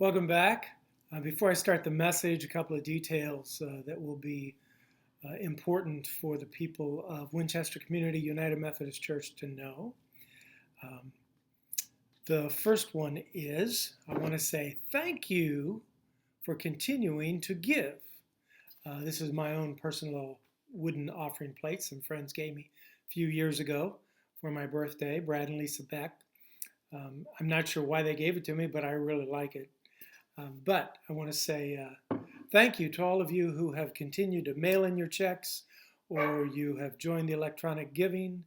Welcome back. Before I start the message, a couple of details that will be important for the people of Winchester Community United Methodist Church to know. Um, the first one is I want to say thank you for continuing to give. This is my own personal wooden offering plate some friends gave me a few years ago for my birthday, Brad and Lisa Beck. I'm not sure why they gave it to me, but I really like it. But I want to say thank you to all of you who have continued to mail in your checks or you have joined the electronic giving.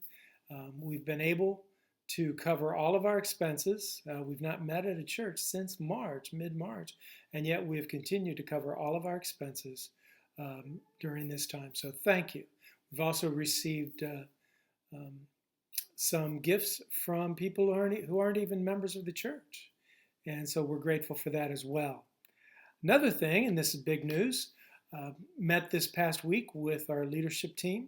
We've been able to cover all of our expenses. We've not met at a church since March, mid-March, and yet we have continued to cover all of our expenses during this time. So thank you. We've also received some gifts from people who aren't even members of the church. And so we're grateful for that as well. Another thing, and this is big news, met this past week with our leadership team,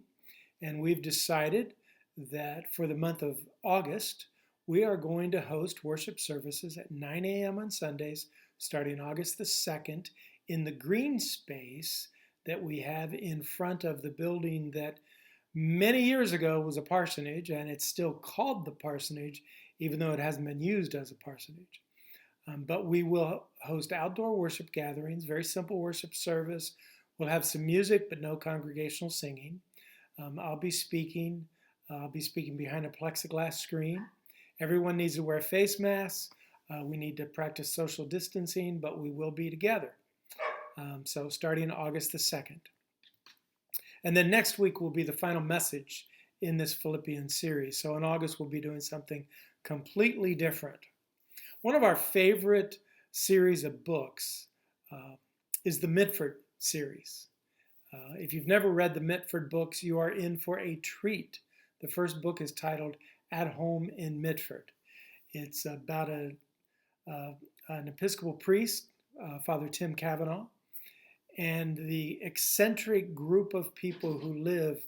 and we've decided that for the month of August, we are going to host worship services at 9 a.m. on Sundays, starting August the 2nd, in the green space that we have in front of the building that many years ago was a parsonage, and it's still called the parsonage, even though it hasn't been used as a parsonage. But we will host outdoor worship gatherings, very simple worship service. We'll have some music, but no congregational singing. I'll be speaking behind a plexiglass screen. Everyone needs to wear face masks. We need to practice social distancing, but we will be together. So starting August the 2nd. And then next week will be the final message in this Philippians series. So in August, we'll be doing something completely different. One of our favorite series of books is the Mitford series. If you've never read the Mitford books, you are in for a treat. The first book is titled At Home in Mitford. It's about an Episcopal priest, Father Tim Cavanaugh, and the eccentric group of people who live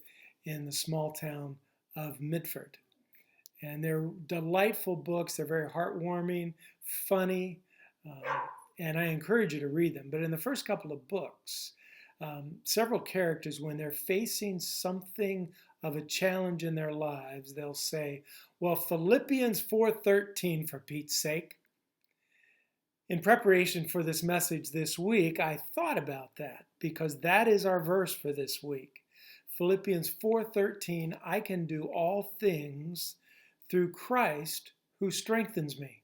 in the small town of Mitford. And they're delightful books. They're very heartwarming, funny, and I encourage you to read them. But in the first couple of books, several characters, when they're facing something of a challenge in their lives, they'll say, well, Philippians 4:13, for Pete's sake. In preparation for this message this week, I thought about that because that is our verse for this week. Philippians 4:13, I can do all things through Christ who strengthens me.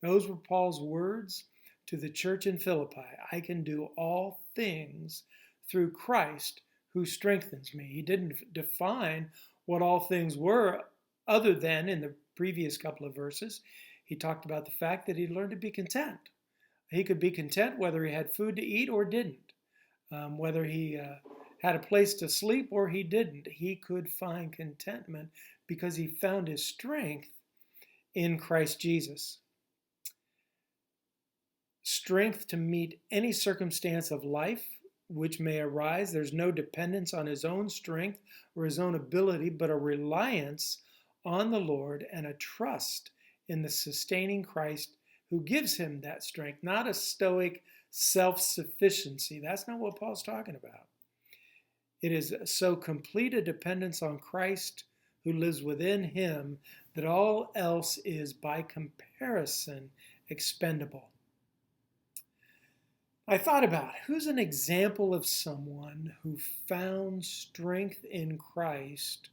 Those were Paul's words to the church in Philippi. I can do all things through Christ who strengthens me. He didn't define what all things were other than in the previous couple of verses. He talked about the fact that he learned to be content. He could be content whether he had food to eat or didn't, whether he had a place to sleep or he didn't. He could find contentment because he found his strength in Christ Jesus. Strength to meet any circumstance of life which may arise. There's no dependence on his own strength or his own ability, but a reliance on the Lord and a trust in the sustaining Christ who gives him that strength, not a stoic self-sufficiency. That's not what Paul's talking about. It is so complete a dependence on Christ who lives within him that all else is by comparison expendable. I thought about who's an example of someone who found strength in Christ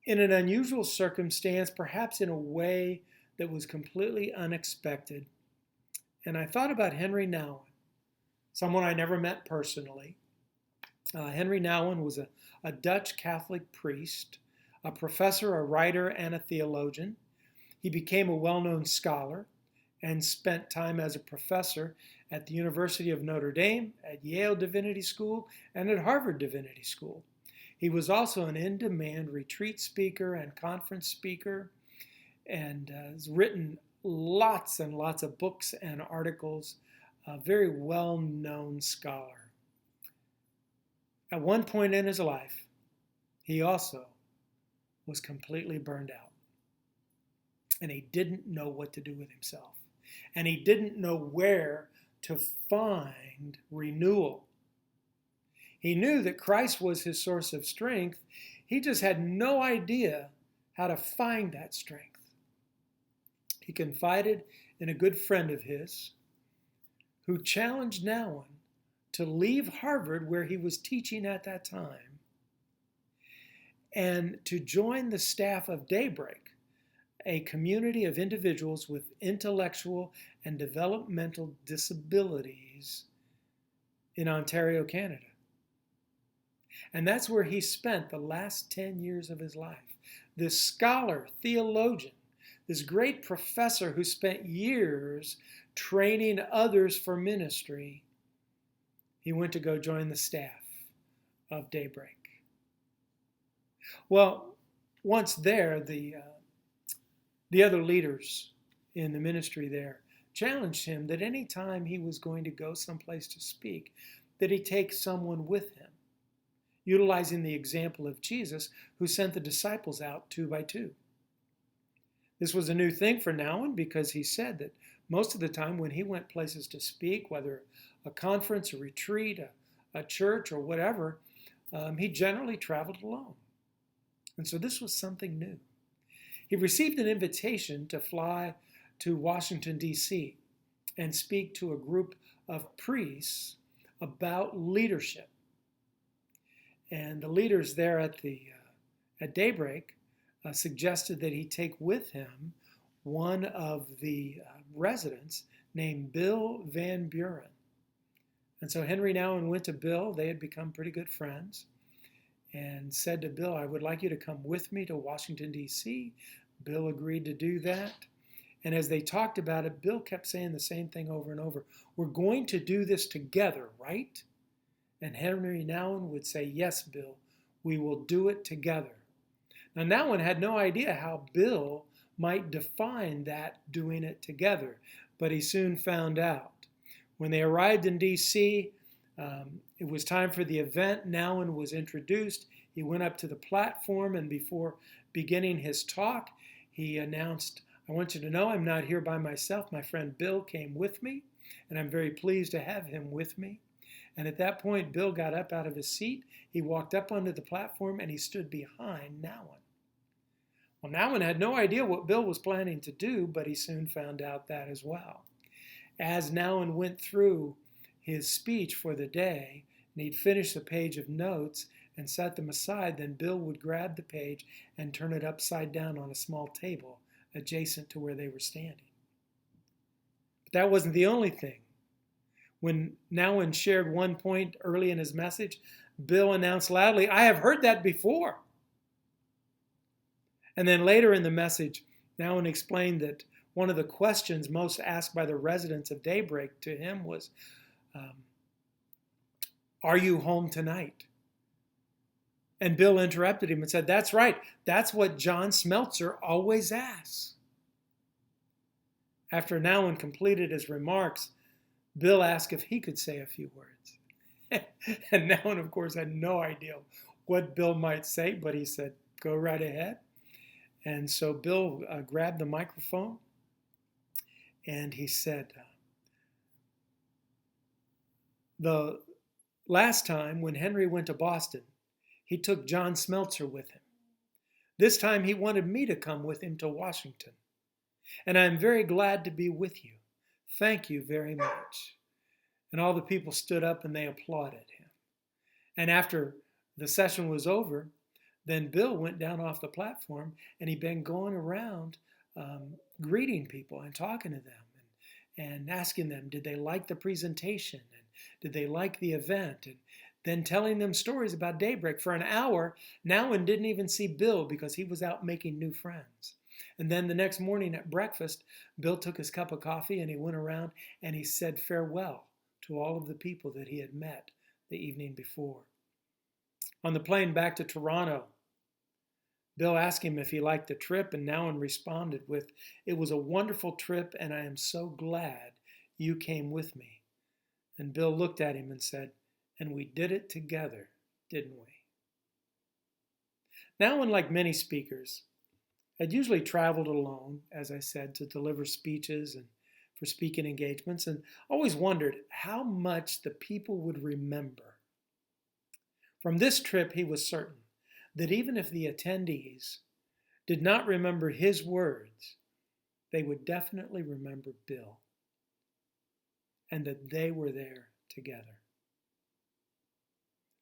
in an unusual circumstance, perhaps in a way that was completely unexpected. And I thought about Henry Nouwen, someone I never met personally. Henry Nouwen was a Dutch Catholic priest, a professor, a writer, and a theologian. He became a well-known scholar and spent time as a professor at the University of Notre Dame, at Yale Divinity School, and at Harvard Divinity School. He was also an in-demand retreat speaker and conference speaker, and has written lots and lots of books and articles, a very well-known scholar. At one point in his life, he also was completely burned out, and he didn't know what to do with himself. and he didn't know where to find renewal. He knew that Christ was his source of strength. He just had no idea how to find that strength. He confided in a good friend of his who challenged Nouwen to leave Harvard, where he was teaching at that time, and to join the staff of Daybreak, a community of individuals with intellectual and developmental disabilities in Ontario, Canada. And that's where he spent the last 10 years of his life. This scholar, theologian, this great professor who spent years training others for ministry, he went to go join the staff of Daybreak. Well, once there, the other leaders in the ministry there challenged him that any time he was going to go someplace to speak, that he take someone with him, utilizing the example of Jesus, who sent the disciples out 2 by 2. This was a new thing for Nouwen, because he said that most of the time when he went places to speak, whether a conference, a retreat, a church, or whatever, he generally traveled alone. And so this was something new. He received an invitation to fly to Washington, D.C. and speak to a group of priests about leadership. And the leaders there at Daybreak suggested that he take with him one of the residents named Bill Van Buren. And so Henry Nouwen went to Bill. They had become pretty good friends, and said to Bill, I would like you to come with me to Washington, D.C. Bill agreed to do that. And as they talked about it, Bill kept saying the same thing over and over. We're going to do this together, right? And Henry Nouwen would say, yes, Bill, we will do it together. Now, Nouwen had no idea how Bill might define that doing it together, but he soon found out. When they arrived in D.C., it was time for the event. Nouwen was introduced. He went up to the platform, and before beginning his talk, he announced, I want you to know I'm not here by myself. My friend Bill came with me, and I'm very pleased to have him with me. And at that point, Bill got up out of his seat. He walked up onto the platform, and he stood behind Nouwen. Well, Nouwen had no idea what Bill was planning to do, but he soon found out that as well. As Nouwen went through his speech for the day, and he'd finish the page of notes and set them aside, then Bill would grab the page and turn it upside down on a small table adjacent to where they were standing. But that wasn't the only thing. When Nouwen shared one point early in his message, Bill announced loudly, I have heard that before. And then later in the message, Nouwen explained that one of the questions most asked by the residents of Daybreak to him was, are you home tonight? And Bill interrupted him and said, that's right. That's what John Smeltzer always asks. After Nouwen completed his remarks, Bill asked if he could say a few words. And Nouwen, of course, had no idea what Bill might say, but he said, go right ahead. And so Bill grabbed the microphone, and he said, the last time when Henry went to Boston, he took John Smeltzer with him. This time he wanted me to come with him to Washington. And I'm very glad to be with you. Thank you very much. And all the people stood up and they applauded him. And after the session was over, then Bill went down off the platform, and he began going around greeting people and talking to them and asking them, did they like the presentation? And did they like the event? And then telling them stories about Daybreak. For an hour, Nouwen didn't even see Bill because he was out making new friends. And then the next morning at breakfast, Bill took his cup of coffee and he went around and he said farewell to all of the people that he had met the evening before. On the plane back to Toronto, Bill asked him if he liked the trip, and Nouwen responded with, it was a wonderful trip, and I am so glad you came with me. And Bill looked at him and said, and we did it together, didn't we? Nouwen, like many speakers, had usually traveled alone, as I said, to deliver speeches and for speaking engagements and always wondered how much the people would remember. From this trip, he was certain that even if the attendees did not remember his words, they would definitely remember Bill and that they were there together.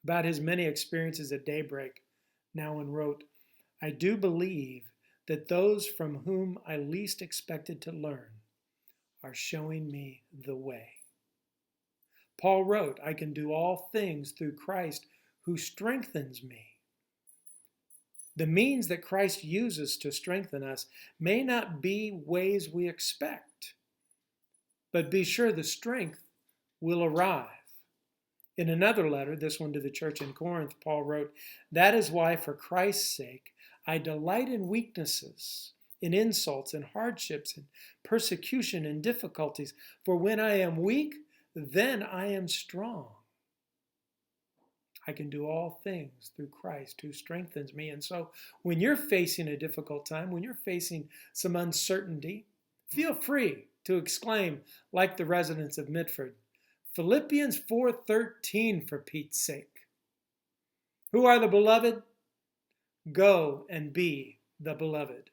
About his many experiences at Daybreak, Nouwen wrote, "I do believe that those from whom I least expected to learn are showing me the way." Paul wrote, "I can do all things through Christ who strengthens me." The means that Christ uses to strengthen us may not be ways we expect, but be sure the strength will arrive. In another letter, this one to the church in Corinth, Paul wrote, "That is why, for Christ's sake, I delight in weaknesses, in insults, in hardships, in persecution, in difficulties. For when I am weak, then I am strong. I can do all things through Christ who strengthens me." And so when you're facing a difficult time, when you're facing some uncertainty, feel free to exclaim, like the residents of Mitford, Philippians 4:13 for Pete's sake. Who are the beloved? Go and be the beloved.